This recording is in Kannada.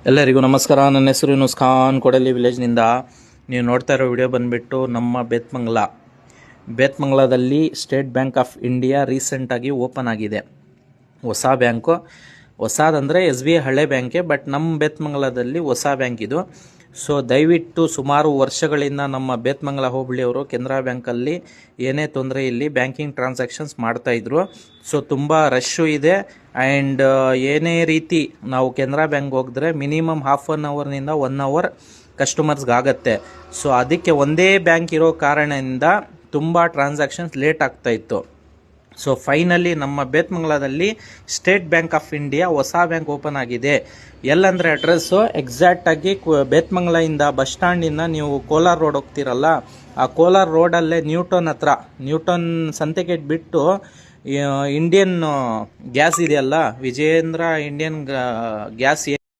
ಎಲ್ಲರಿಗೂ ನಮಸ್ಕಾರ. ನನ್ನ ಹೆಸರು ಯೂನುಸ್ ಖಾನ್, ಕೊಡಲಿ ವಿಲೇಜ್ನಿಂದ. ನೀವು ನೋಡ್ತಾ ಇರೋ ವಿಡಿಯೋ ಬಂದುಬಿಟ್ಟು ನಮ್ಮ ಬೇತ್ಮಂಗ್ಲಾದಲ್ಲಿ ಸ್ಟೇಟ್ ಬ್ಯಾಂಕ್ ಆಫ್ ಇಂಡಿಯಾ ರೀಸೆಂಟಾಗಿ ಓಪನ್ ಆಗಿದೆ. ಹೊಸ ಬ್ಯಾಂಕು, ಹೊಸದಂದರೆ SBI ಹಳೆ ಬ್ಯಾಂಕೆ, ಬಟ್ ನಮ್ಮ ಬೇತ್ಮಂಗ್ಲಾದಲ್ಲಿ ಹೊಸ ಬ್ಯಾಂಕ್ ಇದು. ಸೊ ದಯವಿಟ್ಟು ಸುಮಾರು ವರ್ಷಗಳಿಂದ ನಮ್ಮ ಬೇತ್ಮಂಗ್ಲ ಹೋಬಳಿಯವರು ಕೆನರಾ ಬ್ಯಾಂಕಲ್ಲಿ ಏನೇ ತೊಂದರೆ ಇಲ್ಲಿ ಬ್ಯಾಂಕಿಂಗ್ ಟ್ರಾನ್ಸಾಕ್ಷನ್ಸ್ ಮಾಡ್ತಾಯಿದ್ರು. ಸೊ ತುಂಬ ರಶ್ಶು ಇದೆ. ಆ್ಯಂಡ್ ಏನೇ ರೀತಿ ನಾವು ಕೆನರಾ ಬ್ಯಾಂಕ್ ಹೋಗಿದ್ರೆ ಮಿನಿಮಮ್ ಹಾಫ್ ಆನ್ ಅವರ್ನಿಂದ 1 ಅವರ್ ಕಸ್ಟಮರ್ಸ್ಗಾಗತ್ತೆ. ಸೊ ಅದಕ್ಕೆ ಒಂದೇ ಬ್ಯಾಂಕ್ ಇರೋ ಕಾರಣದಿಂದ ತುಂಬ ಟ್ರಾನ್ಸಾಕ್ಷನ್ಸ್ ಲೇಟ್ ಆಗ್ತಾಯಿತ್ತು. ಸೊ ಫೈನಲಿ ನಮ್ಮ ಬೇತ್ಮಂಗ್ಲಾದಲ್ಲಿ ಸ್ಟೇಟ್ ಬ್ಯಾಂಕ್ ಆಫ್ ಇಂಡಿಯಾ ಹೊಸ ಬ್ಯಾಂಕ್ ಓಪನ್ ಆಗಿದೆ. ಎಲ್ಲಂದರೆ ಅಡ್ರೆಸ್ಸು ಎಕ್ಸಾಕ್ಟಾಗಿ ಬೇತ್ಮಂಗ್ಲಿಂದ ಬಸ್ ಸ್ಟ್ಯಾಂಡಿಂದ ನೀವು ಕೋಲಾರ ರೋಡ್ ಹೋಗ್ತಿರಲ್ಲ, ಆ ಕೋಲಾರ ರೋಡಲ್ಲೇ ನ್ಯೂಟನ್ ಸಂತೆಗೇಟ್ ಬಿಟ್ಟು ಇಂಡಿಯನ್ ಗ್ಯಾಸ್ ಇದೆಯಲ್ಲ, ವಿಜೇಂದ್ರ ಇಂಡಿಯನ್ ಗ್ಯಾಸ್